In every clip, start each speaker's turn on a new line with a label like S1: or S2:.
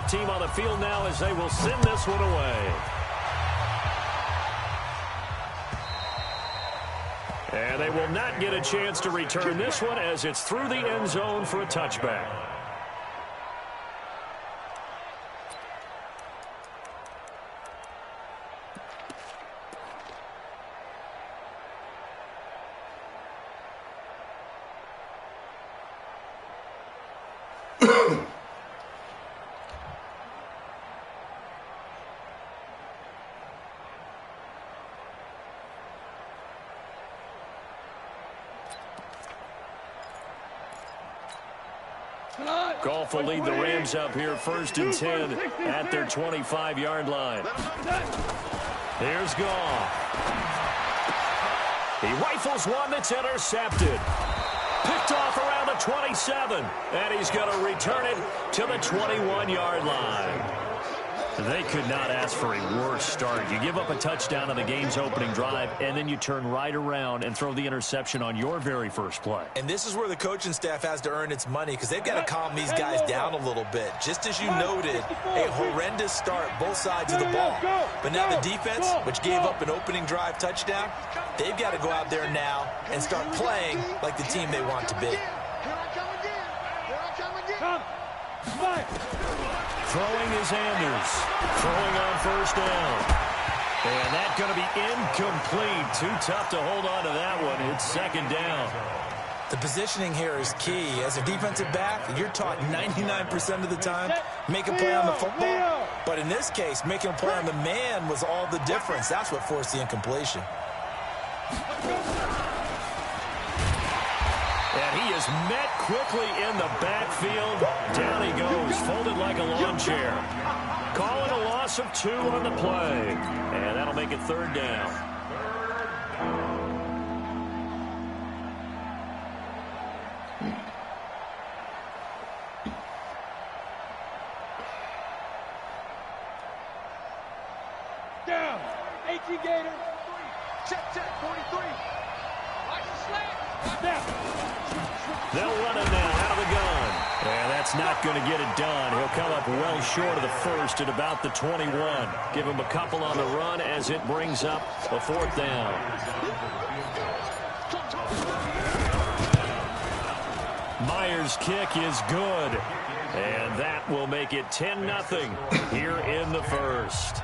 S1: Both team on the field now as they will send this one away. And they will not get a chance to return this one as it's through the end zone for a touchback. Goff will lead the Rams up here 1st and 10 at their 25-yard line. Here's Goff. He rifles one that's intercepted. Picked off around the 27, and he's going to return it to the 21-yard line. They could not ask for a worse start. You give up a touchdown on the game's opening drive, and then you turn right around and throw the interception on your very first play.
S2: And this is where the coaching staff has to earn its money because they've got to calm these guys down a little bit. Just as you noted, a horrendous start, both sides of the ball. But now the defense, which gave up an opening drive touchdown, they've got to go out there now and start playing like the team they want to be.
S1: Throwing is Anders. Throwing on 1st down. And that's going to be incomplete. Too tough to hold on to that one. It's 2nd down.
S2: The positioning here is key. As a defensive back, you're taught 99% of the time, make a play on the football. But in this case, making a play on the man was all the difference. That's what forced the incompletion.
S1: And he is met quickly in the backfield. Down he goes, folded like a lawn chair. Calling a loss of 2 on the play. And that'll make it 3rd down.
S3: Down. 18 Gator. Check, 43. Watch the slant. Down.
S1: They'll run it now out of the gun. And that's not going to get it done. He'll come up well short of the 1st at about the 21. Give him a couple on the run as it brings up a 4th down. Myers' kick is good. And that will make it 10-0 here in the 1st.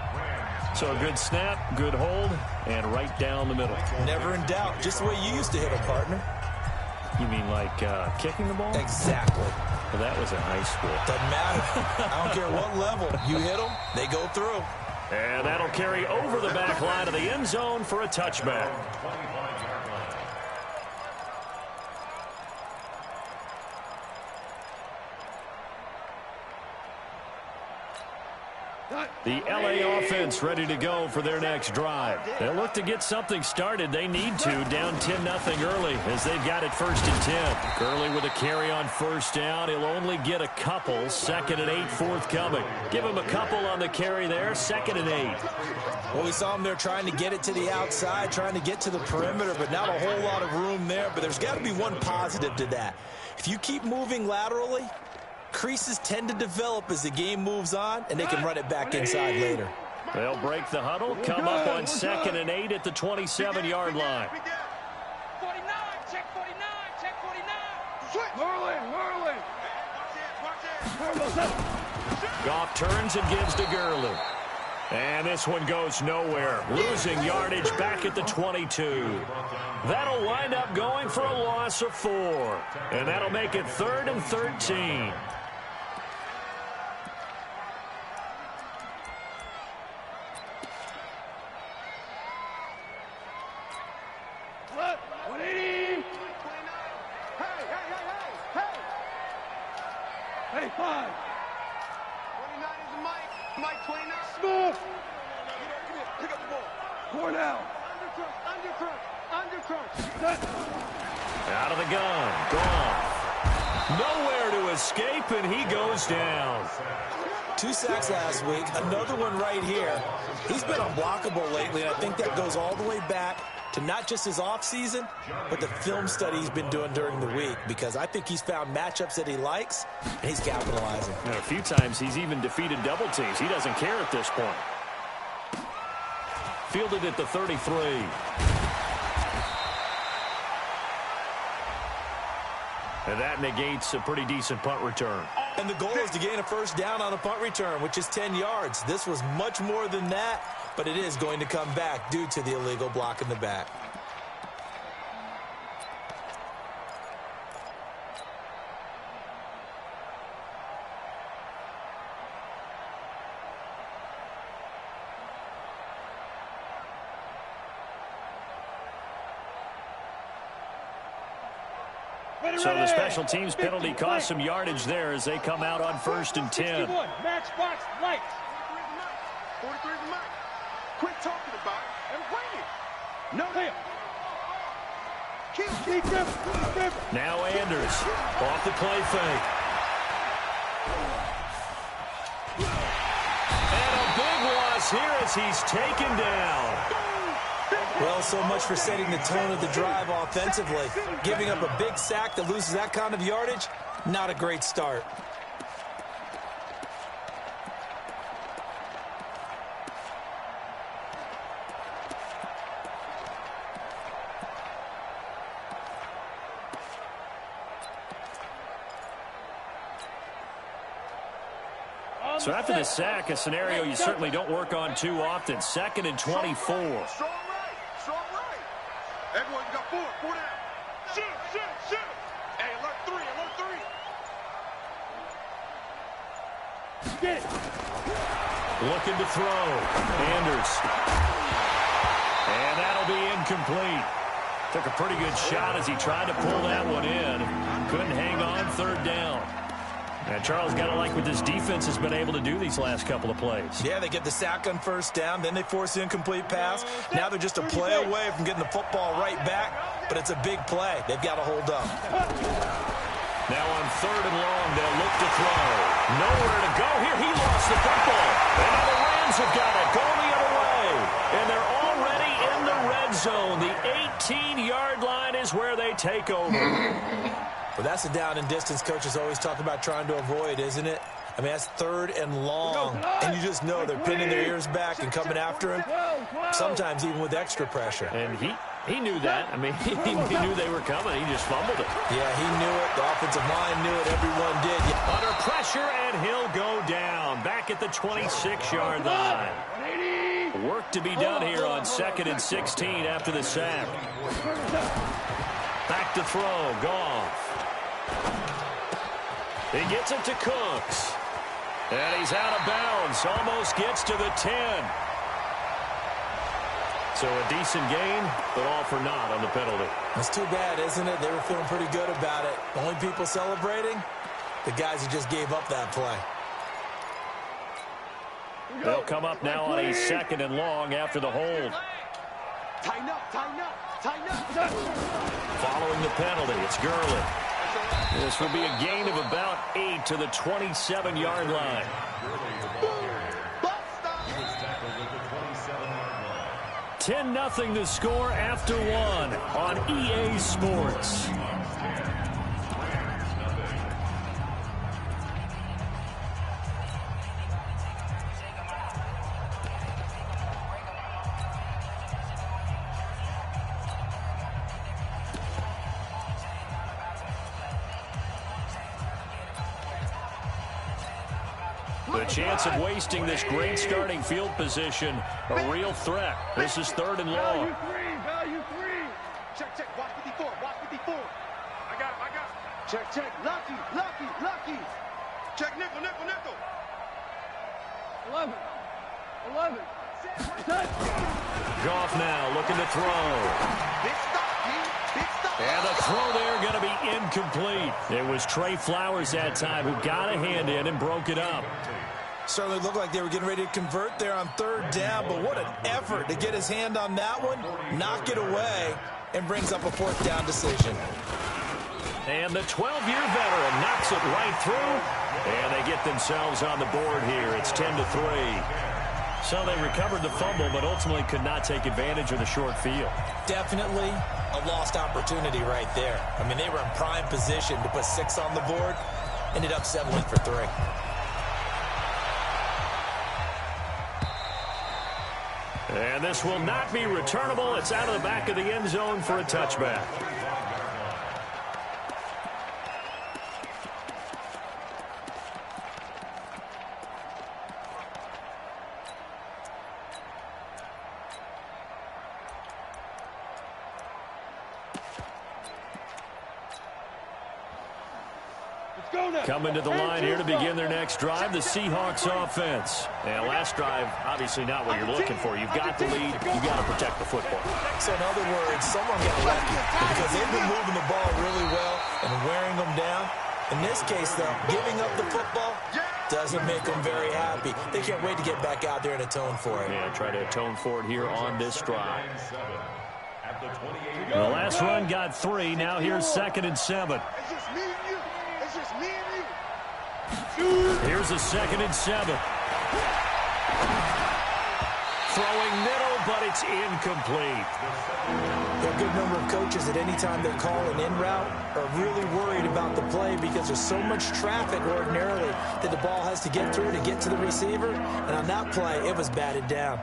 S1: So a good snap, good hold, and right down the middle.
S2: Never in doubt. Just the way you used to hit a partner.
S1: You mean like kicking the ball?
S2: Exactly.
S1: Well, that was in high school.
S2: Doesn't matter. I don't care what level. You hit them, they go through.
S1: And that'll carry over the back line of the end zone for a touchback. The LA offense ready to go for their next drive. They'll look to get something started. They need to, down 10-0 early as they've got it 1st and 10. Gurley with a carry on 1st down. He'll only get a couple. 2nd and 8 forthcoming. Give him a couple on the carry there. 2nd and 8.
S2: Well, we saw him there trying to get it to the outside, trying to get to the perimeter, but not a whole lot of room there. But there's got to be one positive to that. If you keep moving laterally, creases tend to develop as the game moves on, and they can run it back inside later.
S1: They'll break the huddle, come up on 2nd and 8 at the 27-yard line.
S3: 49, check 49, check 49.
S1: Goff turns and gives to Gurley. And this one goes nowhere. Losing yardage back at the 22. That'll wind up going for a loss of 4. And that'll make it 3rd and 13.
S3: Hey, 5. 29 is the Mike. Mike 29. Smith. Pick up the ball. Cornell. Undercrunch.
S1: Out of the gun. Gone. Nowhere to escape, and he goes down.
S2: 2 sacks last week. Another one right here. He's been unblockable lately, and I think that goes all the way back to not just his offseason, but the film study he's been doing during the week, because I think he's found matchups that he likes, and he's capitalizing.
S1: And a few times he's even defeated double teams. He doesn't care at this point. Fielded at the 33. And that negates a pretty decent punt return.
S2: And the goal is to gain a first down on a punt return, which is 10 yards. This was much more than that, but it is going to come back due to the illegal block in the back.
S1: So the special teams penalty cost some yardage there as they come out on 1st and 10.
S3: Matchbox lights. 43 is the mic. Quit talking about it and bring it. No him. Keep.
S1: Now Anders off the play fake. And a big loss here as he's taken down.
S2: Well, so much for setting the tone of the drive offensively. Giving up a big sack that loses that kind of yardage, not a great start.
S1: So after the sack, a scenario you certainly don't work on too often. 2nd and 24.
S3: Strong right. Everyone got four down. Shoot. Hey, alert three. Get it.
S1: Looking to throw. Anders. And that'll be incomplete. Took a pretty good shot as he tried to pull that one in. Couldn't hang on 3rd down. And Charles, got to like what this defense has been able to do these last couple of plays.
S2: Yeah, they get the sack on 1st down, then they force the incomplete pass. Now they're just a play away from getting the football right back, but it's a big play. They've got to hold up.
S1: Now on 3rd and long, they'll look to throw. Nowhere to go here. He lost the football. And now the Rams have got it. Going the other way. And they're already in the red zone. The 18-yard line is where they take over.
S2: Well, that's a down and distance coaches always talk about trying to avoid, isn't it? I mean, that's 3rd and long, and you just know they're pinning their ears back and coming after him, sometimes even with extra pressure.
S1: And he knew that. I mean, he knew they were coming. He just fumbled it.
S2: Yeah, he knew it. The offensive line knew it. Everyone did. Yeah.
S1: Under pressure, and he'll go down. Back at the 26-yard line. Work to be done here on 2nd and 16 after the sack. Back to throw. Goff. He gets it to Cooks. And he's out of bounds. Almost gets to the 10. So a decent gain, but all for naught on the penalty.
S2: That's too bad, isn't it? They were feeling pretty good about it. The only people celebrating, the guys who just gave up that play.
S1: They'll come up now on a 2nd and long after the hold.
S3: Tighten up.
S1: Following the penalty, it's Gurley. This will be a gain of about 8 to the 27-yard line. 10-0 the score after 1 on EA Sports. The chance of wasting this great starting field position, a real threat. This is 3rd and long.
S3: Value three. Check. Watch 54. I got it. Check. Lucky. Check nickel. 11.
S1: Goff now looking to throw.
S3: Big stop.
S1: And the throw there going to be incomplete. It was Trey Flowers that time who got a hand in and broke it up.
S2: Certainly looked like they were getting ready to convert there on 3rd down, but what an effort to get his hand on that one, knock it away, and brings up a 4th down decision.
S1: And the 12-year veteran knocks it right through, and they get themselves on the board here. It's 10-3. So they recovered the fumble, but ultimately could not take advantage of the short field.
S2: Definitely a lost opportunity right there. I mean, they were in prime position to put 6 on the board. Ended up settling for 3.
S1: And this will not be returnable. It's out of the back of the end zone for a touchback. Coming to the line here to begin their next drive, the Seahawks offense. And last drive, obviously not what you're looking for. You've got the lead. You've got to protect the football.
S2: So in other words, someone got lucky because they've been moving the ball really well and wearing them down. In this case, though, giving up the football doesn't make them very happy. They can't wait to get back out there and atone for it.
S1: Yeah, try to atone for it here on this drive. The last run got 3. Now here's 2nd and 7. Here's a 2nd and 7. Throwing middle, but it's incomplete.
S2: A good number of coaches at any time they're calling in route are really worried about the play because there's so much traffic ordinarily that the ball has to get through to get to the receiver. And on that play, it was batted down.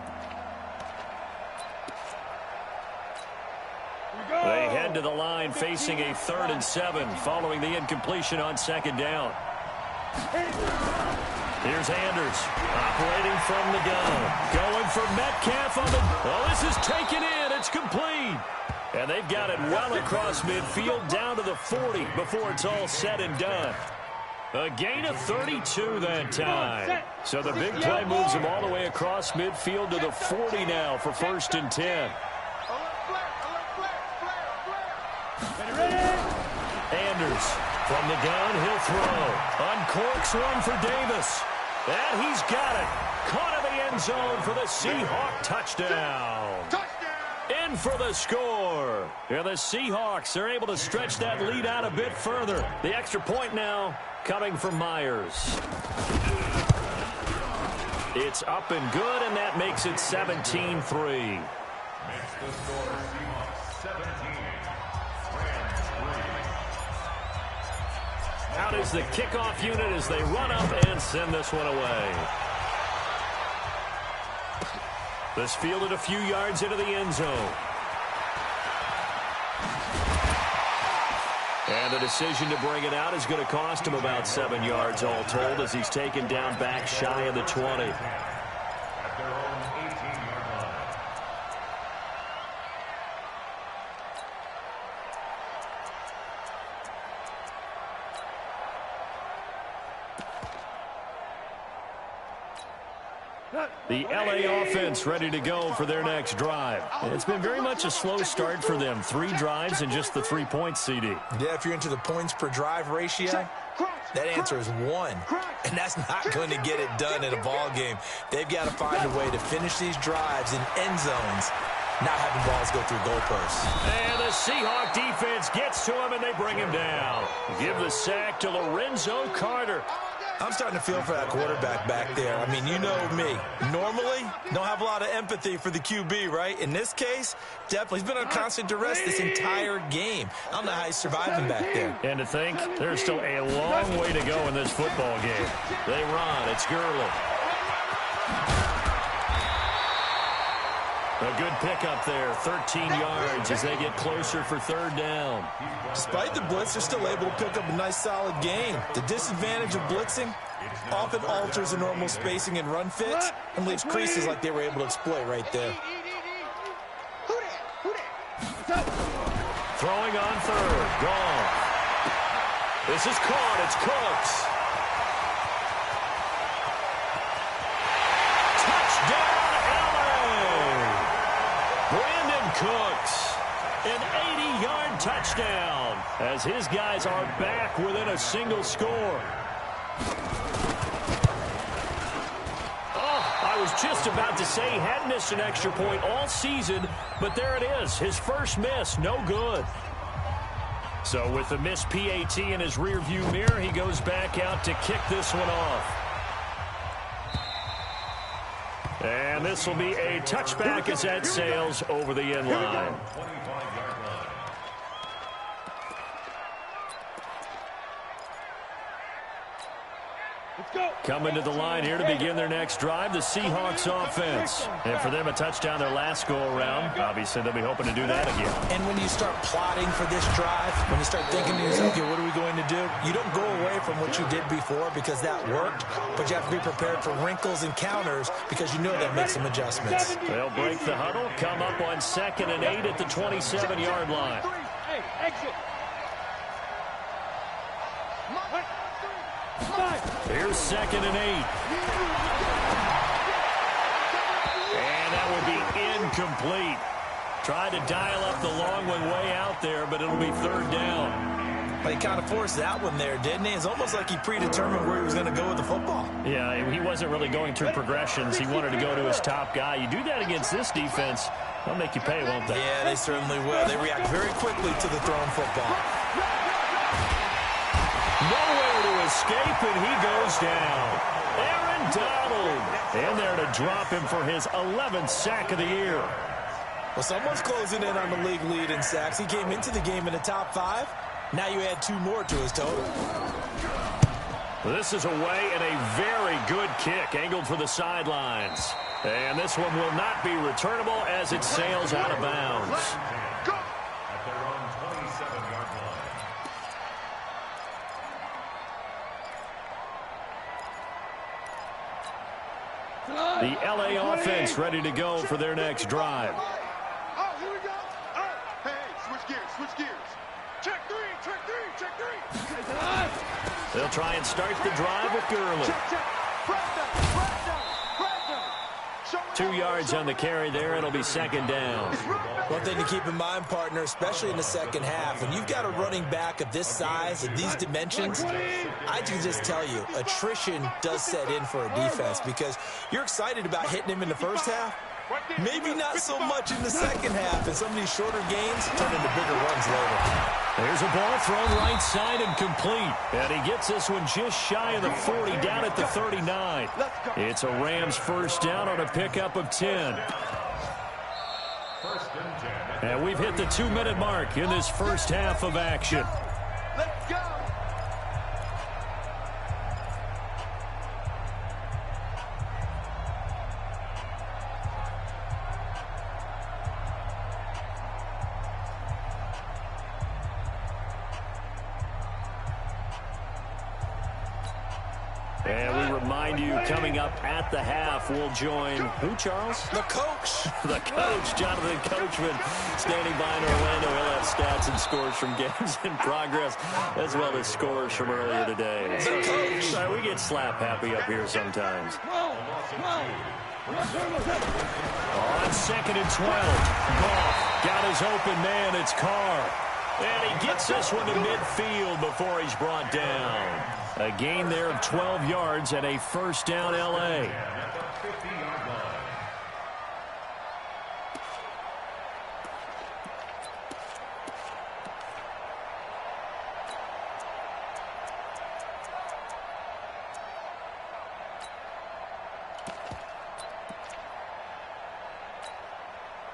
S1: They head to the line facing a 3rd and 7 following the incompletion on 2nd down. Here's Anders operating from the gun. Going for Metcalf on the... Oh, this is taken in. It's complete. And they've got it well across midfield down to the 40 before it's all said and done. A gain of 32 that time. So the big play moves them all the way across midfield to the 40 now for 1st and 10. Anders from the gun, he'll throw. Uncorks one for Davis. And he's got it. Caught in the end zone for the Seahawk touchdown. In for the score. And the Seahawks are able to stretch that lead out a bit further. The extra point now coming from Myers. It's up and good, and that makes it 17-3. Out is the kickoff unit as they run up and send this one away. This fielded a few yards into the end zone. And the decision to bring it out is going to cost him about 7 yards all told as he's taken down back shy of the 20. The LA offense ready to go for their next drive. It's been very much a slow start for them. 3 drives and just the 3 points, CD.
S2: Yeah, if you're into the points per drive ratio, that answer is 1. And that's not going to get it done in a ball game. They've got to find a way to finish these drives in end zones, not having balls go through goalposts.
S1: And the Seahawk defense gets to him, and they bring him down. Give the sack to Lorenzo Carter.
S2: I'm starting to feel for that quarterback back there. I mean, you know me. Normally, don't have a lot of empathy for the QB, right? In this case, definitely. He's been on constant duress this entire game. I don't know how he's surviving back there.
S1: And to think, there's still a long way to go in this football game. They run. It's Gurley. A good pickup there, 13 yards as they get closer for 3rd down.
S2: Despite the blitz, they're still able to pick up a nice, solid gain. The disadvantage of blitzing often alters the normal spacing and run fits and leaves creases like they were able to exploit right there.
S1: Throwing on 3rd, gone. This is caught, it's Cooks. Cooks, an 80-yard touchdown as his guys are back within a single score. Oh, I was just about to say he hadn't missed an extra point all season, but there it is, his first miss, no good. So with the missed PAT in his rearview mirror, he goes back out to kick this one off. And this will be a touchback as that sails over the end line. Coming to the line here to begin their next drive, the Seahawks offense. And for them, a touchdown their last go-around. Obviously, they'll be hoping to do that again.
S2: And when you start plotting for this drive, when you start thinking to yourself, okay, what are we going to do? You don't go away from what you did before because that worked, but you have to be prepared for wrinkles and counters because you know that makes some adjustments.
S1: They'll break the huddle, come up on 2nd and 8 at the 27-yard line.
S3: Hey, exit.
S1: Here's 2nd and 8. And that would be incomplete. Tried to dial up the long one way out there, but it'll be 3rd down.
S2: But he kind of forced that one there, didn't he? It's almost like he predetermined where he was going to go with the football.
S1: Yeah, he wasn't really going through progressions. He wanted to go to his top guy. You do that against this defense, they'll make you pay, won't they?
S2: Yeah, they certainly will. They react very quickly to the thrown football.
S1: Nowhere to escape, and he goes down. Aaron Donald in there to drop him for his 11th sack of the year.
S2: Well, someone's closing in on the league lead in sacks. He came into the game in the top 5. Now you add 2 more to his total.
S1: This is away and a very good kick angled for the sidelines. And this one will not be returnable as it sails out of bounds. The LA offense ready to go for their next drive.
S3: Oh, here we go. Oh, hey, switch gears. Check 3.
S1: They'll try and start the drive with Gurley.
S3: Check. Press down.
S1: 2 yards on the carry there. It'll be 2nd down.
S2: One thing to keep in mind, partner, especially in the second half, when you've got a running back of this size and these dimensions, I can just tell you, attrition does set in for a defense because you're excited about hitting him in the first half. Maybe not so much in the second half, and some of these shorter gains turn into bigger runs later.
S1: There's a ball thrown right side and complete. And he gets this one just shy of the 40, down at the 39. It's a Rams first down on a pickup of 10. And we've hit the 2-minute mark in this first half of action.
S3: Let's go.
S1: And we remind you, coming up at the half, we'll join who, Charles?
S2: The coach.
S1: The coach, Jonathan Coachman, standing by in Orlando. He'll have stats and scores from games in progress, as well as scores from earlier today.
S2: The coach.
S1: So we get slap happy up here sometimes. On 2nd and 12, Goff got his open man. It's Carr. And he gets this one to midfield before he's brought down. A gain there of 12 yards and a first down L.A.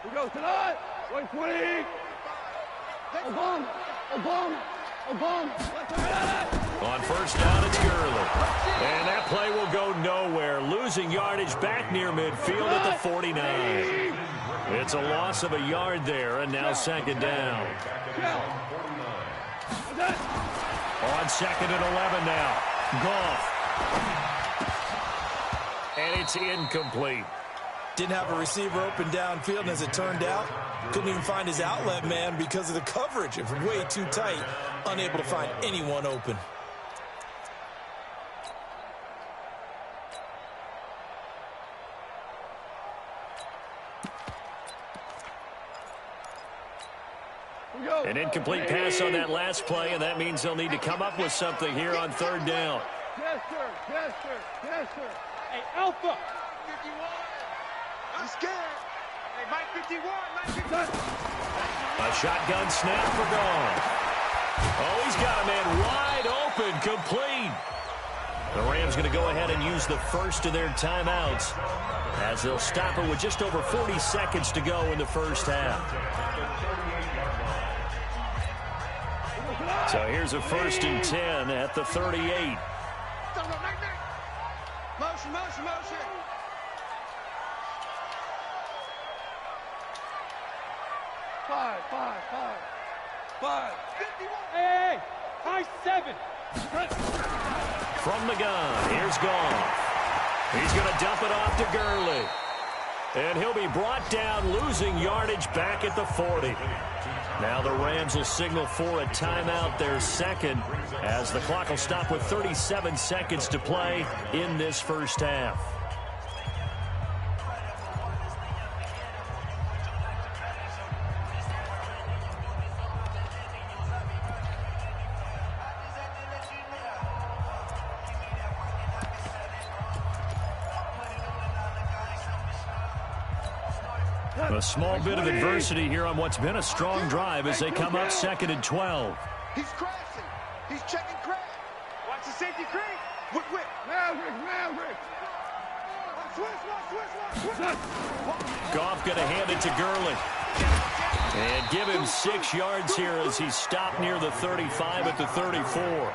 S3: We go tonight. 120. Obama.
S1: On first down, it's Gurley. And that play will go nowhere. Losing yardage back near midfield at the 49. It's a loss of a yard there, and now 2nd down. On 2nd and 11 now. Goff. And it's incomplete.
S2: Didn't have a receiver open downfield, and as it turned out, couldn't even find his outlet man because of the coverage. It was way too tight, unable to find anyone open.
S1: An incomplete pass on that last play, and that means they'll need to come up with something here on 3rd down.
S3: Yes, sir. Hey, Alpha. 51. I'm scared. Hey, Mike 51.
S1: A shotgun snap for Goff. Oh, he's got a man wide open, complete. The Rams going to go ahead and use the first of their timeouts as they'll stop it with just over 40 seconds to go in the first half. So here's a 1st and 10 at the 38.
S3: Motion, motion, motion. Five. 51.
S4: Hey, high 7.
S1: From the gun, here's Goff. He's going to dump it off to Gurley. And he'll be brought down, losing yardage back at the 40. Now the Rams will signal for a timeout, their second, as the clock will stop with 37 seconds to play in this first half. A small bit of adversity here on what's been a strong drive as they come up 2nd and 12.
S3: He's crashing. He's checking crash. Watch the safety creep. Whip. Maverick. Switch.
S1: Goff going to hand it to Gurley. And give him 6 yards here as he's stopped near the 35 at the 34.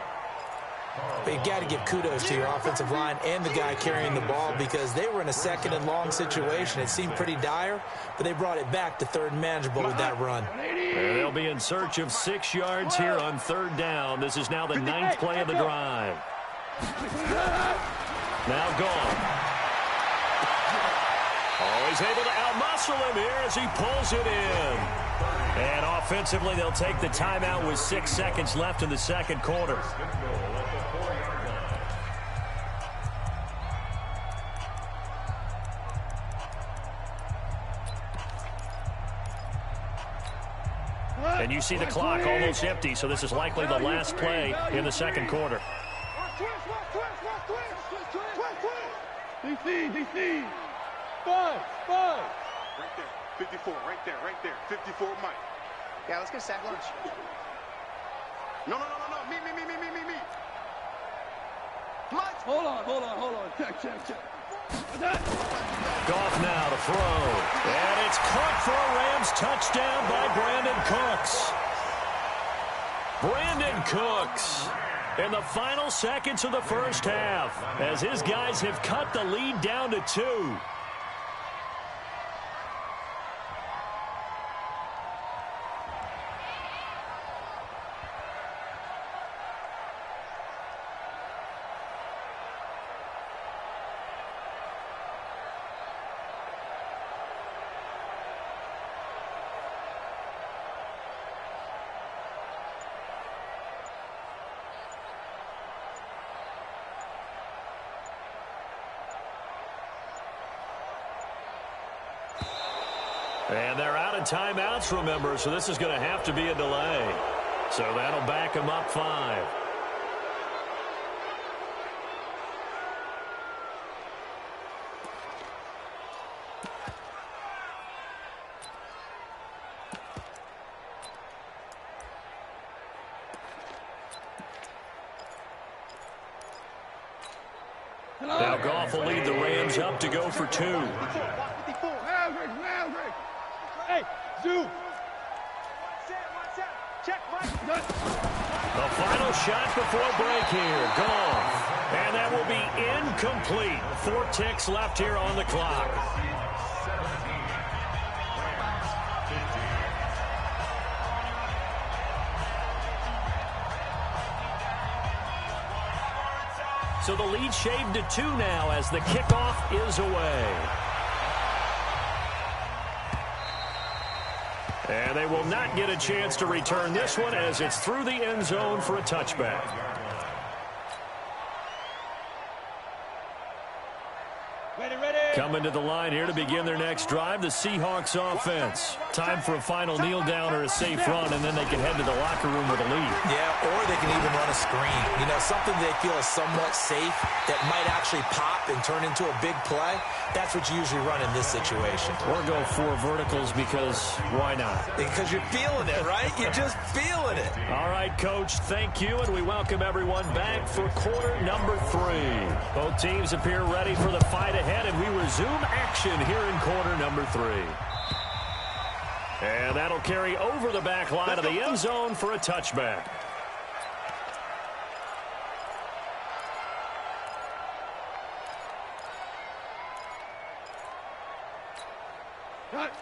S2: But you got to give kudos to your offensive line and the guy carrying the ball because they were in a 2nd and long situation. It seemed pretty dire, but they brought it back to 3rd and manageable with that run.
S1: And they'll be in search of 6 yards here on 3rd down. This is now the 9th play of the drive. Now Goff. Oh, he's able to outmuscle him here as he pulls it in. And offensively, they'll take the timeout with 6 seconds left in the 2nd quarter. And you see the clock almost empty, so this is likely the last play in the 2nd quarter.
S3: DC. 5.
S5: Right there. 54, right there. 54, Mike.
S3: Yeah, let's get sack lunch. No. Me. Hold on. Check.
S1: Goff now to throw. And it's caught for a Rams touchdown by Brandon Cooks. Brandon Cooks in the final seconds of the first half as his guys have cut the lead down to 2. And they're out of timeouts, remember, so this is going to have to be a delay. So that'll back them up 5. Now Goff will lead the Rams up to go for 2.
S3: Maverick.
S4: Hey, Zoo.
S1: The final shot before break here. Goff. And that will be incomplete. 4 ticks left here on the clock. So the lead shaved to 2 now as the kickoff is away. And they will not get a chance to return this one as it's through the end zone for a touchback.
S4: Ready.
S1: Coming to the line here to begin their next drive, the Seahawks offense. Time for a final kneel down or a safe run, and then they can head to the locker room with a lead.
S2: Yeah, or they can even run a screen. You know, something they feel is somewhat safe that might actually pop and turn into a big play. That's what you usually run in this situation.
S1: Or go 4 verticals because why not?
S2: Because you're feeling it, right? You're just feeling it.
S1: All right, Coach, thank you, and we welcome everyone back for quarter number 3. Both teams appear ready for the fight ahead, and we resume action here in quarter number 3. And that'll carry over the back line of the end zone for a touchback.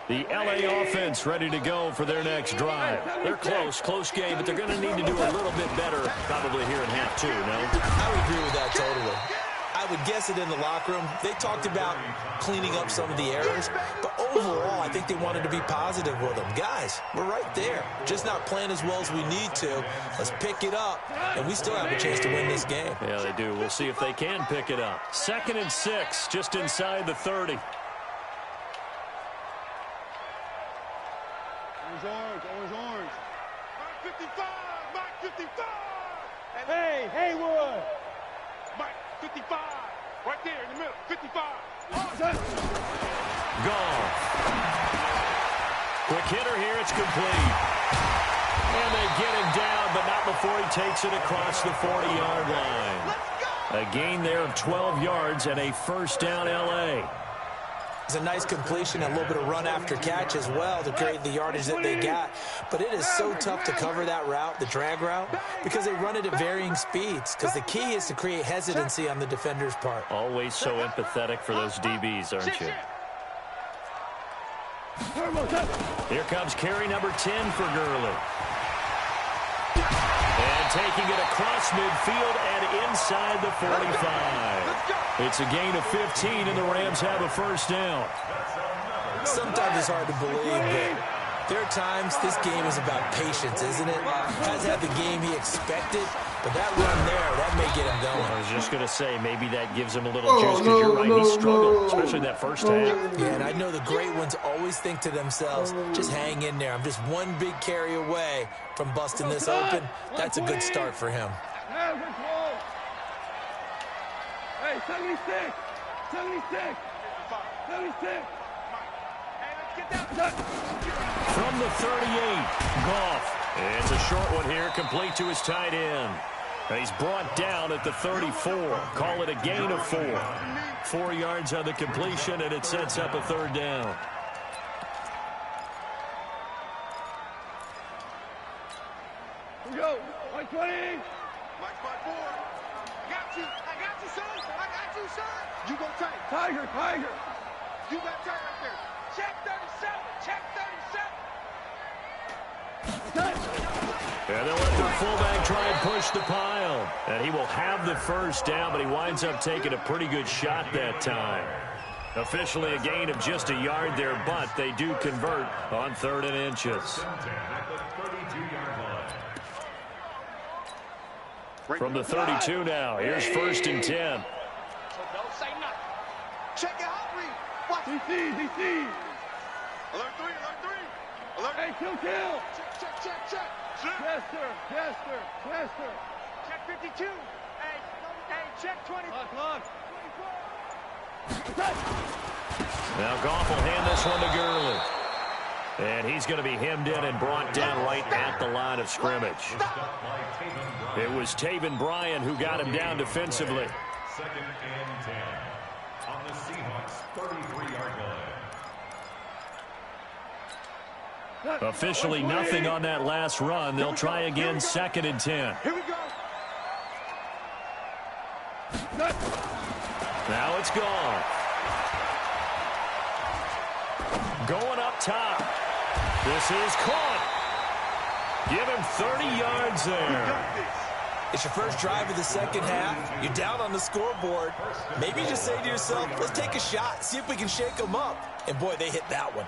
S1: The LA offense ready to go for their next drive. They're close game, but they're going to need to do a little bit better probably here in half 2, no?
S2: I would agree with that totally. I would guess it in the locker room. They talked about cleaning up some of the errors, but overall, I think they wanted to be positive with them. Guys, we're right there. Just not playing as well as we need to. Let's pick it up, and we still have a chance to win this game.
S1: Yeah, they do. We'll see if they can pick it up. 2nd and 6, just inside the 30.
S3: Orange. Mike 55! Mike 55!
S4: Hey, Haywood!
S3: Mike 55! Right there in the middle. 55!
S1: Goff. Quick hitter here. It's complete. And they get him down, but not before he takes it across the 40-yard line. A gain there of 12 yards and a first down LA.
S2: It's a nice completion, a little bit of run after catch as well to create the yardage that they got. But it is so tough to cover that route, the drag route, because they run it at varying speeds. Because the key is to create hesitancy on the defender's part.
S1: Always so empathetic for those DBs, aren't you? Here comes carry number 10 for Gurley. And taking it across midfield and inside the 45. It's a gain of 15, and the Rams have a first down.
S2: Sometimes it's hard to believe, but there are times this game is about patience, isn't it? Has had the game he expected, but that run there, that may get him going.
S1: I was just going to say, maybe that gives him a little juice, because you're right, he struggled, especially that first half.
S2: Yeah, and I know the great ones always think to themselves, just hang in there. I'm just one big carry away from busting this open. That's a good start for him.
S4: Hey, 76! 76! 76!
S1: From the 38, Goff. It's a short one here, complete to his tight end. He's brought down at the 34. Call it a gain of 4. 4 yards on the completion, and it sets up a third down.
S4: Here we go! 120!
S3: Mike 54! I got you, son! I got you, son! You go tight.
S4: Tiger!
S3: You got tight right there. Check 37! Check 37!
S1: And they'll let their fullback try and push the pile. And he will have the first down, but he winds up taking a pretty good shot that time. Officially a gain of just a yard there, but they do convert on 3rd and inches. From the 32 now, here's 1st and 10.
S3: So don't say nothing. Check it out, Reed. Watch.
S4: He sees!
S3: Alert 3, alert 3. Alert.
S4: Hey, kill!
S3: Check.
S4: Yes, sir!
S3: Check 52. Hey, check 20.
S4: Lock!
S1: Now Goff will hand this one to Gurley. And he's going to be hemmed in and brought down right at the line of scrimmage. It was Taven Bryan who got him down defensively.
S6: 2nd and 10 on the Seahawks 33-yard line.
S1: Officially nothing on that last run. They'll try again, 2nd and 10.
S3: Here we go.
S1: Now it's gone. Going up top. This is caught. Give him 30 yards there.
S2: It's your first drive of the second half. You're down on the scoreboard. Maybe just say to yourself, let's take a shot, see if we can shake them up. And, boy, they hit that one.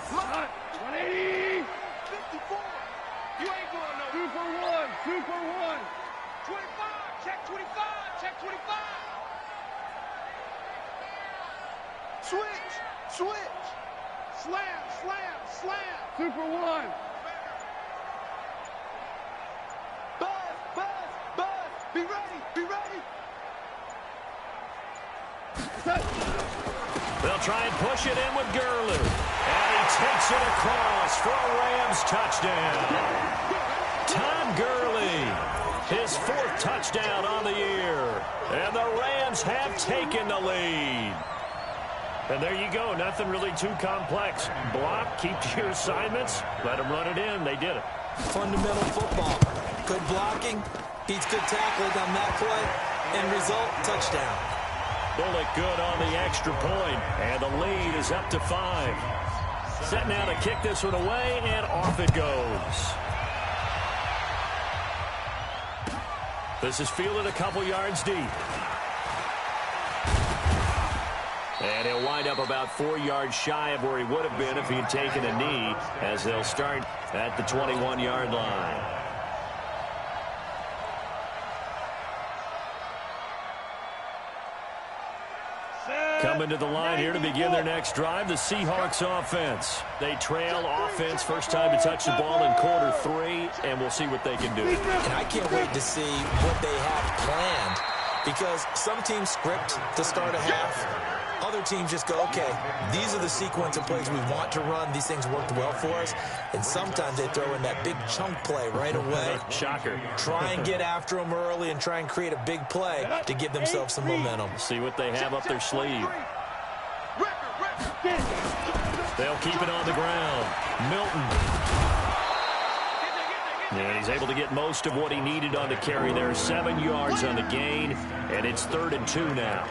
S4: 180!
S3: 54. You ain't going no.
S4: 2 for 1! 2 for 1!
S3: 25. Check 25. Check 25. Switch. Slam, slam, slam.
S4: Super one.
S3: Buzz, buzz, buzz. Be ready, be ready.
S1: They'll try and push it in with Gurley. And he takes it across for a Rams touchdown. Todd Gurley, his 4th touchdown on the year. And the Rams have taken the lead. And there you go. Nothing really too complex. Block, keep to your assignments, let them run it in. They did it.
S2: Fundamental football. Good blocking, beats good tackling on that play. End result, touchdown.
S1: Bullock good on the extra point, and the lead is up to 5. Set now to kick this one away, and off it goes. This is fielded a couple yards deep. And he'll wind up about 4 yards shy of where he would have been if he had taken a knee, as they'll start at the 21-yard line. Coming to the line here to begin their next drive, the Seahawks offense. They trail offense, first time to touch the ball in quarter 3, and we'll see what they can do.
S2: And I can't wait to see what they have planned, because some teams script to start a half. Other teams just go, okay, these are the sequence of plays we want to run. These things worked well for us. And sometimes they throw in that big chunk play right away.
S1: Shocker.
S2: Try and get after them early and try and create a big play to give themselves some momentum.
S1: See what they have up their sleeve. They'll keep it on the ground. Milton. And he's able to get most of what he needed on the carry there. 7 yards on the gain, and it's 3rd and 2 now.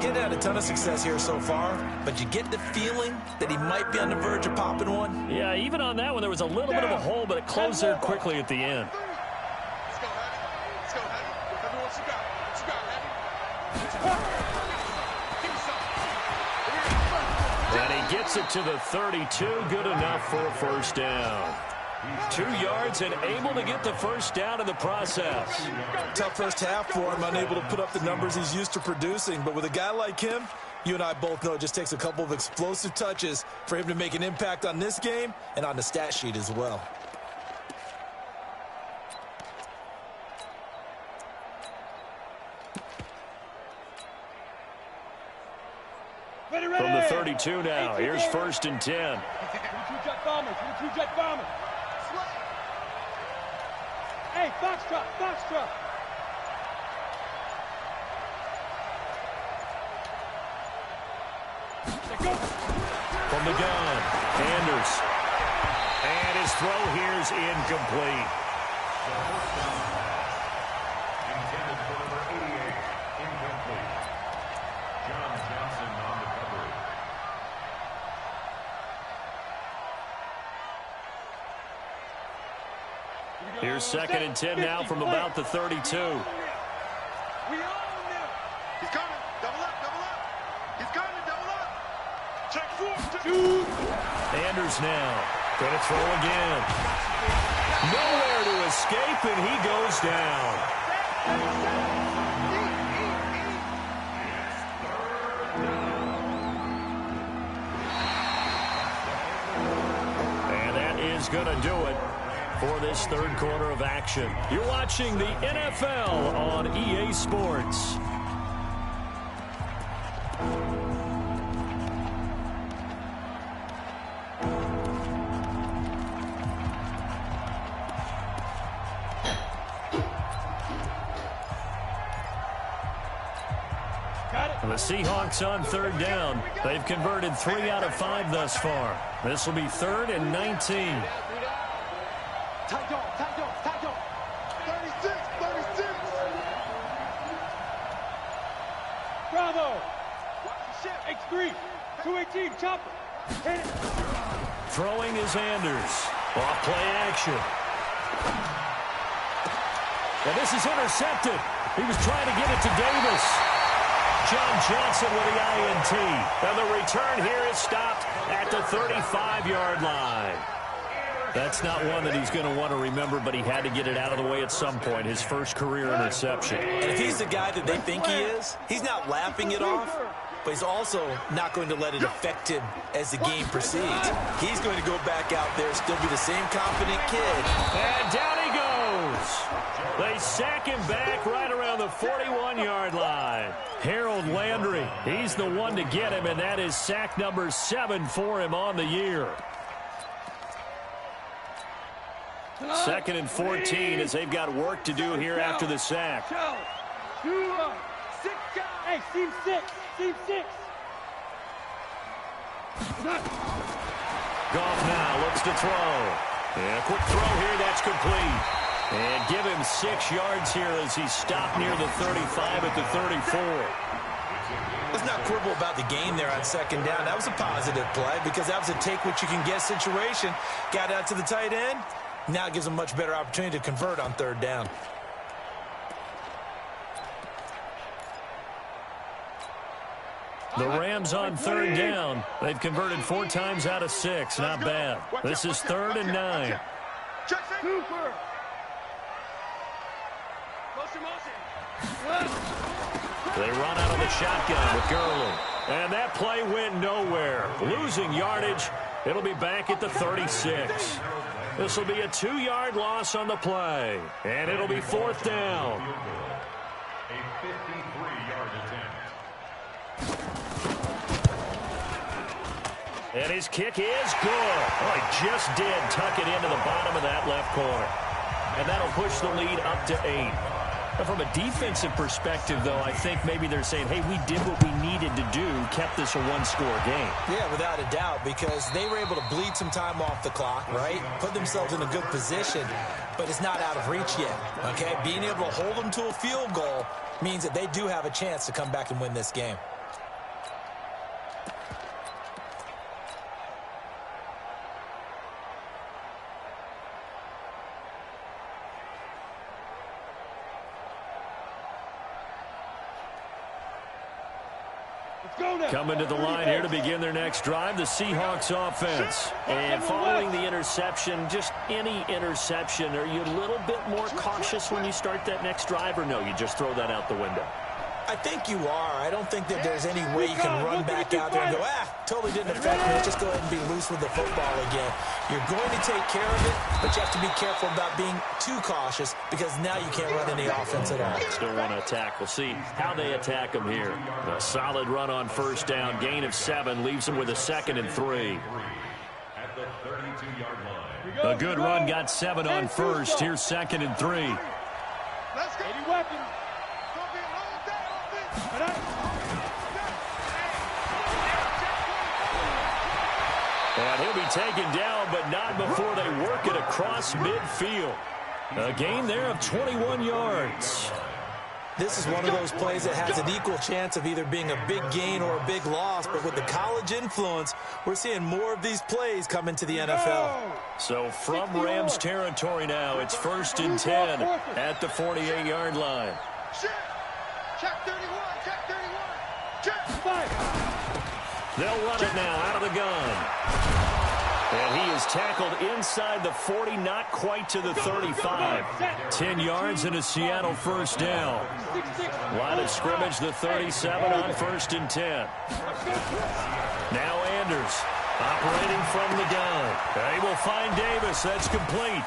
S2: He hadn't had a ton of success here so far, but you get the feeling that he might be on the verge of popping one.
S1: Yeah, even on that one, there was a little bit of a hole, but it closed there quickly at the end.
S3: Let's go, Heavy. Let's go, Heavy. Heavy, what you got? What you got, Heavy? Give me some.
S1: And he gets it to the 32, good enough for a first down. 2 yards and able to get the first down in the process.
S2: Tough first half for him, unable to put up the numbers he's used to producing. But with a guy like him, you and I both know it just takes a couple of explosive touches for him to make an impact on this game and on the stat sheet as well.
S1: From the 32 now, here's 1st and 10.
S4: Two-jet bombers. Two-jet bombers. Hey, Foxtrot, Foxtrot.
S1: From the gun, Anders. And his throw here is incomplete.
S6: Intended for number 88, incomplete. John Johnson on the cover.
S1: Here's 2nd and 10 now from about the 32.
S3: We own them. He's coming. Double up, double up. He's coming, double up. Check 4.
S1: Anders now. Gonna throw again. Nowhere to escape, and he goes down. And that is gonna do it for this 3rd quarter of action. You're watching the NFL on EA Sports. The Seahawks on 3rd down. They've converted 3 out of 5 thus far. This will be 3rd and 19.
S3: Tight dog, tight dog, tight dog. 36, 36.
S4: Bravo. X3. 218, chopper. Hit it.
S1: Throwing is Anders. Off play action. And this is intercepted. He was trying to get it to Davis. John Johnson with the INT. And the return here is stopped at the 35-yard line. That's not one that he's going to want to remember, but he had to get it out of the way at some point, his first career interception.
S2: And if he's the guy that they think he is, he's not laughing it off. but he's also not going to let it affect him as the game proceeds. He's going to go back out there, still be the same confident kid.
S1: And down he goes. They sack him back right around the 41-yard line. Harold Landry, he's the one to get him, and that is sack number 7 for him on the year. 2nd and 14 as they've got work to do here after the sack.
S4: Hey, team 6. Team 6.
S1: Goff now looks to throw. And a quick throw here, that's complete. And give him 6 yards here as he stopped near the 35 at the 34.
S2: Let's not quibble about the gain there on 2nd down. That was a positive play because that was a take-what-you-can-get situation. Got out to the tight end. Now it gives them a much better opportunity to convert on 3rd down.
S1: The Rams on 3rd down. They've converted 4 times out of 6. Not bad. This is 3rd and 9. They run out of the shotgun with Gurley. And that play went nowhere. Losing yardage. It'll be back at the 36. This will be a 2-yard loss on the play. And it'll be 4th down.
S6: A 53-yard attempt.
S1: And his kick is good. Oh, he just did tuck it into the bottom of that left corner. And that'll push the lead up to 8. Now, from a defensive perspective, though, I think maybe they're saying, hey, we did what we needed to do, kept this a 1-score game.
S2: Yeah, without a doubt, because they were able to bleed some time off the clock, right? Put themselves in a good position, but it's not out of reach yet, okay? Being able to hold them to a field goal means that they do have a chance to come back and win this game.
S1: Coming to the line here to begin their next drive, the Seahawks offense. And following the interception, just any interception, are you a little bit more cautious when you start that next drive, or no, you just throw that out the window?
S2: I think you are. I don't think that there's any way you can run back out there and go, totally didn't affect me. Just go ahead and be loose with the football again. You're going to take care of it, but you have to be careful about being too cautious because now you can't run any offense at all.
S1: Still want to attack. We'll see how they attack him here. A solid run on 1st down. Gain of 7 leaves them with a 2nd and 3.
S6: At the 32-yard line.
S1: A good run got 7 on 1st. Here's 2nd and 3.
S3: Let's go.
S4: Any weapons?
S1: And he'll be taken down, but not before they work it across midfield. A gain there of 21 yards.
S2: This is one of those plays that has an equal chance of either being a big gain or a big loss, but with the college influence, we're seeing more of these plays come into the NFL.
S1: So from Rams territory now, it's 1st and 10 at the 48-yard line.
S3: Check 31, check 31. Check
S4: 5.
S1: They'll run it now out of the gun. And he is tackled inside the 40, not quite to the 35. 10 yards and a Seattle 1st down. Line of scrimmage, the 37 on 1st and 10. Now Anders operating from the gun. They will find Davis. That's complete.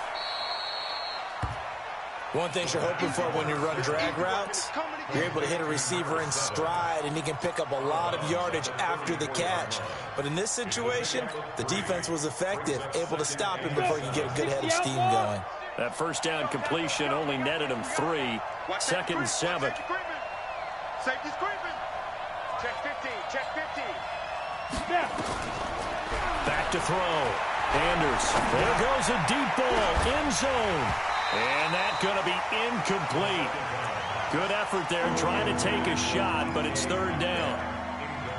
S2: One thing you're hoping for when you run drag routes, you're able to hit a receiver in stride, and he can pick up a lot of yardage after the catch. But in this situation, the defense was effective, able to stop him before he could get a good head of steam going.
S1: That 1st down completion only netted him 3. 2nd and 7.
S3: Safety screaming. Check 15, check 15.
S1: Back to throw. Anders. There goes a deep ball. End zone. And that's going to be incomplete. Good effort there trying to take a shot, but it's 3rd down.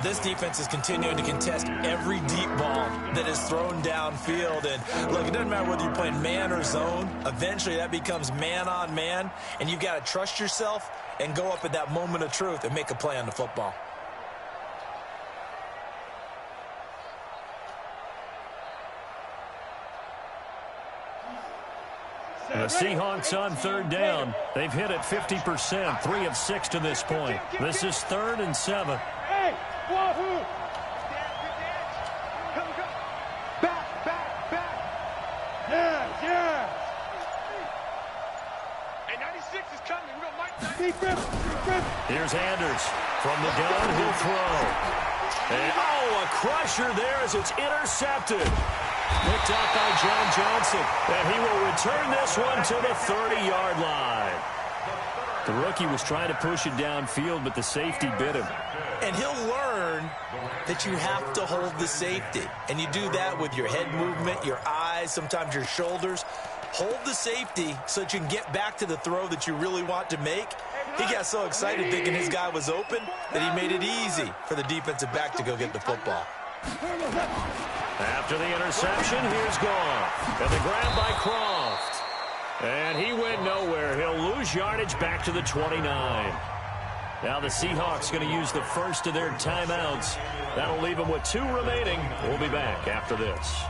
S2: This defense is continuing to contest every deep ball that is thrown downfield. And look, it doesn't matter whether you're playing man or zone. Eventually that becomes man on man, and you've got to trust yourself and go up at that moment of truth and make a play on the football.
S1: The Seahawks on 3rd down. They've hit it 50%, 3 of 6 to this point. This is 3rd and 7.
S4: Hey, Wahoo!
S3: Back.
S4: Yes.
S3: Hey, 96 is coming. We're going to Mike.
S4: Deep rip.
S1: Here's Anders. From the gun, he'll throw. And, a crusher there as it's intercepted. Picked up by John Johnson. And he will return this one to the 30-yard line. The rookie was trying to push it downfield, but the safety bit him.
S2: And he'll learn that you have to hold the safety. And you do that with your head movement, your eyes, sometimes your shoulders. Hold the safety so that you can get back to the throw that you really want to make. He got so excited thinking his guy was open that he made it easy for the defensive back to go get the football.
S1: After the interception, here's Goff. And the grab by Croft. And he went nowhere. He'll lose yardage back to the 29. Now the Seahawks going to use the first of their timeouts. That'll leave them with 2 remaining. We'll be back after this.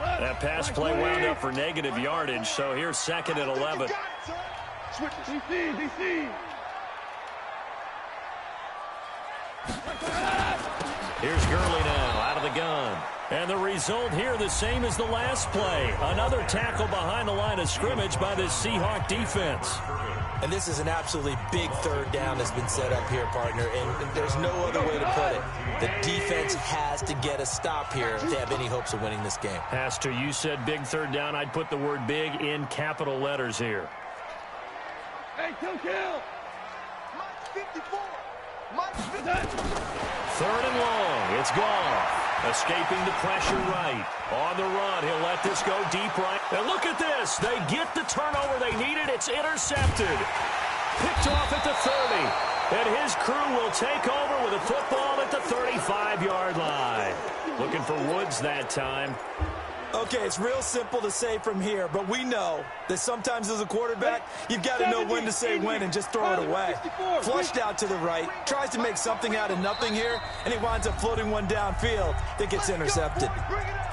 S1: That pass play wound up for negative yardage, so here's 2nd and 11.
S4: DC.
S1: Here's Gurley now out of the gun. And the result here the same as the last play. Another tackle behind the line of scrimmage by this Seahawk defense.
S2: And this is an absolutely big 3rd down that's been set up here, partner, and there's no other way to put it. The defense has to get a stop here to have any hopes of winning this game.
S1: Pastor, you said big 3rd down. I'd put the word big in capital letters here.
S4: Hey, kill.
S3: Mike 54. Mike 54.
S1: 3rd and long. It's Goff. Escaping the pressure right. On the run, he'll let this go deep right. And look at this. They get the turnover they needed. It's intercepted. Picked off at the 30. And his crew will take over with a football at the 35-yard line. Looking for Woods that time.
S2: Okay, it's real simple to say from here, but we know that sometimes as a quarterback, you've got to know when to say when and just throw it away. Flushed out to the right, tries to make something out of nothing here, and he winds up floating one downfield that gets intercepted.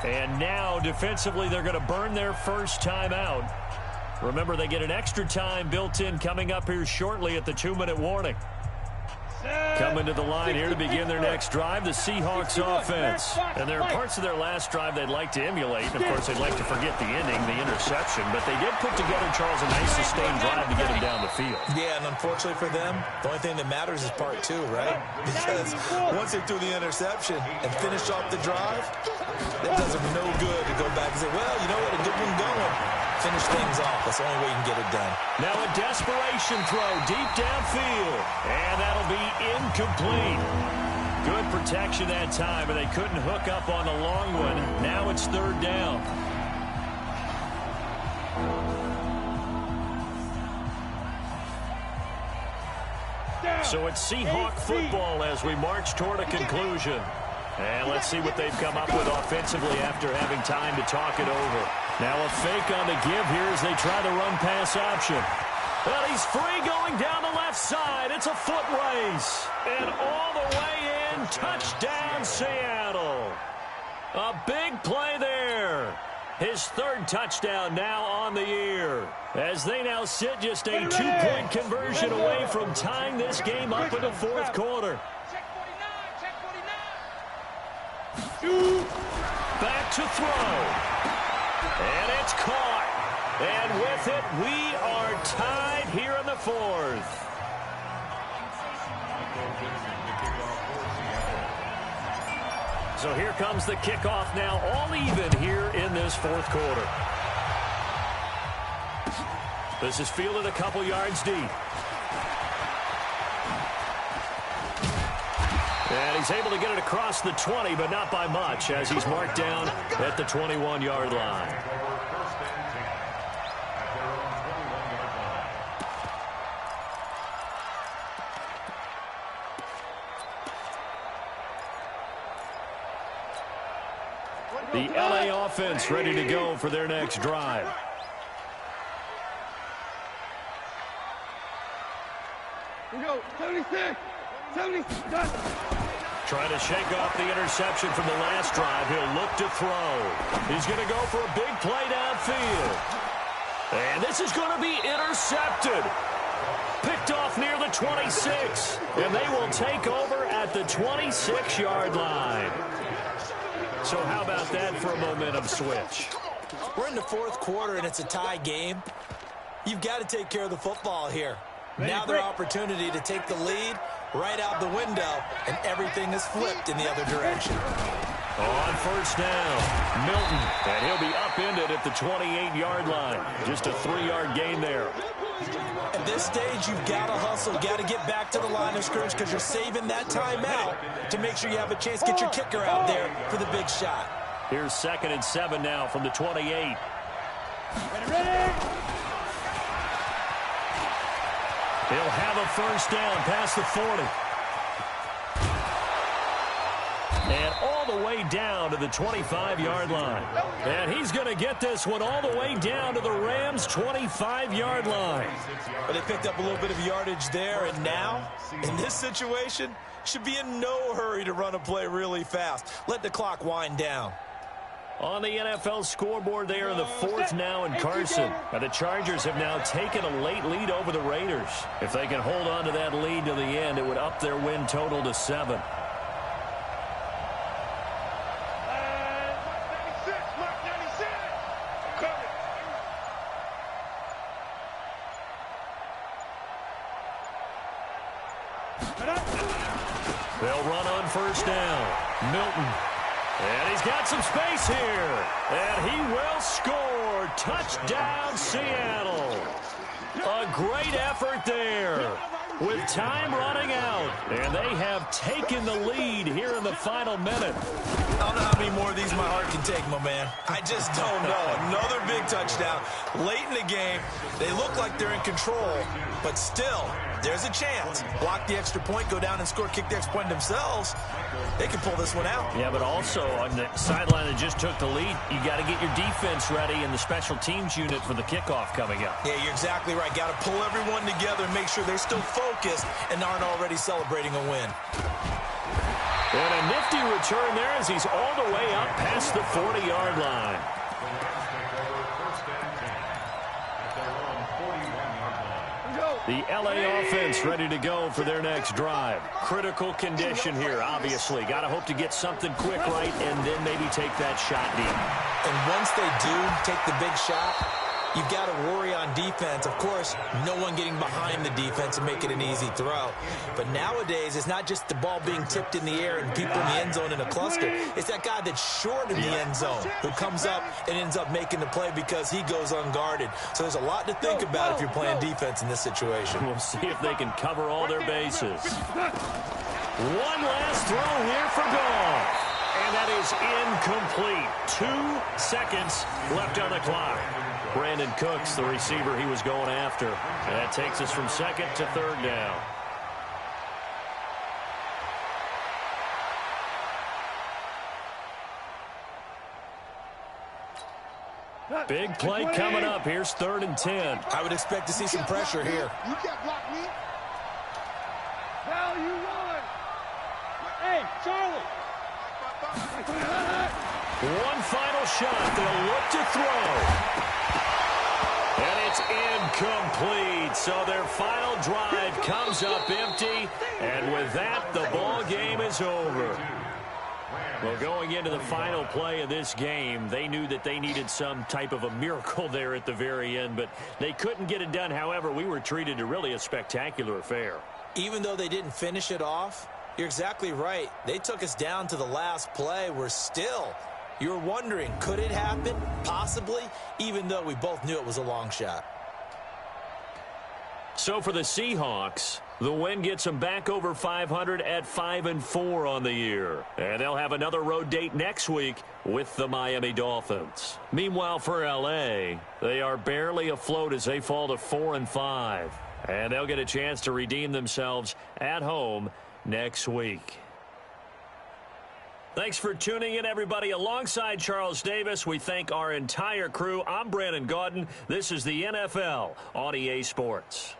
S1: And now, defensively, they're going to burn their first time out. Remember, they get an extra time built in coming up here shortly at the 2-minute warning. Coming to the line here to begin their next drive, the Seahawks offense. And there are parts of their last drive they'd like to emulate. And of course, they'd like to forget the ending, the interception. But they did put together, Charles, a nice sustained drive to get him down the field.
S2: Yeah, and unfortunately for them, the only thing that matters is part 2, right? Because once they threw the interception and finished off the drive, that does them no good to go back and say, well, you know what, a good one going. Finish things off. That's the only way you can get it done.
S1: Now a desperation throw deep downfield. And that'll be incomplete. Good protection that time, but they couldn't hook up on the long one. Now it's 3rd down. So it's Seahawk football as we march toward a conclusion. And let's see what they've come up with offensively after having time to talk it over. Now a fake on the give here as they try the run-pass option. Well, he's free going down the left side. It's a foot race. And all the way in, touchdown Seattle. A big play there. His 3rd touchdown now on the year. As they now sit just a 2-point conversion away from tying this game up in the 4th quarter. Back to throw. And it's caught. And with it, we are tied here in the 4th. So here comes the kickoff now, all even here in this 4th quarter. This is fielded a couple yards deep. And he's able to get it across the 20, but not by much, as he's marked down at the 21-yard line. The LA offense ready to go for their next drive.
S4: We go, 76. 76.
S1: Trying to shake off the interception from the last drive. He'll look to throw. He's going to go for a big play downfield. And this is going to be intercepted. Picked off near the 26, and they will take over at the 26-yard line. So how about that for a momentum switch?
S2: We're in the fourth quarter, and it's a tie game. You've got to take care of the football here. Now their opportunity to take the lead right out the window, and everything is flipped in the other direction.
S1: On first down, Milton, and he'll be upended at the 28-yard line. Just a 3-yard gain there.
S2: At this stage, you've got to hustle, got to get back to the line of scrimmage because you're saving that timeout to make sure you have a chance to get your kicker out there for the big shot.
S1: Here's 2nd and 7 now from the 28.
S4: Ready?
S1: He'll have a first down past the 40. And all the way down to the 25-yard line. And he's going to get this one all the way down to the Rams' 25-yard line.
S2: But they picked up a little bit of yardage there, and now, in this situation, should be in no hurry to run a play really fast. Let the clock wind down.
S1: On the NFL scoreboard, they are in the 4th now in Carson. And the Chargers have now taken a late lead over the Raiders. If they can hold on to that lead to the end, it would up their win total to 7. They'll run on first down. Milton. And he's got some space here. And he will score. Touchdown, Seattle. A great effort there with time running out. And they have taken the lead here in the final minute.
S2: I don't know how many more of these my heart can take, my man. I just don't know. Another big touchdown. Late in the game, they look like they're in control, but still, there's a chance. Block the extra point, go down and score, kick the extra point themselves. They can pull this one out.
S1: Yeah, but also on the sideline that just took the lead, you got to get your defense ready in the special teams unit for the kickoff coming up.
S2: Yeah, you're exactly right. Got to pull everyone together and make sure they're still focused and aren't already celebrating a win.
S1: And a nifty return there as he's all the way up past the 40-yard line. The LA offense ready to go for their next drive. Critical condition here, obviously. Got to hope to get something quick right and then maybe take that shot deep.
S2: And once they do take the big shot, you've got to worry on defense. Of course, no one getting behind the defense and making an easy throw. But nowadays, it's not just the ball being tipped in the air and people in the end zone in a cluster. It's that guy that's short in the end zone who comes up and ends up making the play because he goes unguarded. So there's a lot to think about if you're playing defense in this situation.
S1: We'll see if they can cover all their bases. One last throw here for Goff. And that is incomplete. 2 seconds left on the clock. Brandon Cooks, the receiver he was going after. And that takes us from 2nd to 3rd down. Big play coming up. Here's 3rd and 10.
S2: I would expect to see some pressure here.
S3: You can't block me.
S4: Now you run. Hey, Charlie.
S1: One final shot. They'll look to throw. And it's incomplete. So their final drive comes up empty. And with that, the ball game is over. Well, going into the final play of this game, they knew that they needed some type of a miracle there at the very end, but they couldn't get it done. However, we were treated to really a spectacular affair.
S2: Even though they didn't finish it off, you're exactly right. They took us down to the last play. We're still, you're wondering, could it happen? Possibly, even though we both knew it was a long shot.
S1: So for the Seahawks, the win gets them back over 500 at 5-4 on the year. And they'll have another road date next week with the Miami Dolphins. Meanwhile, for L.A., they are barely afloat as they fall to 4-5. And they'll get a chance to redeem themselves at home next week. Thanks for tuning in, everybody. Alongside Charles Davis, we thank our entire crew. I'm Brandon Gaudin. This is the NFL on EA Sports.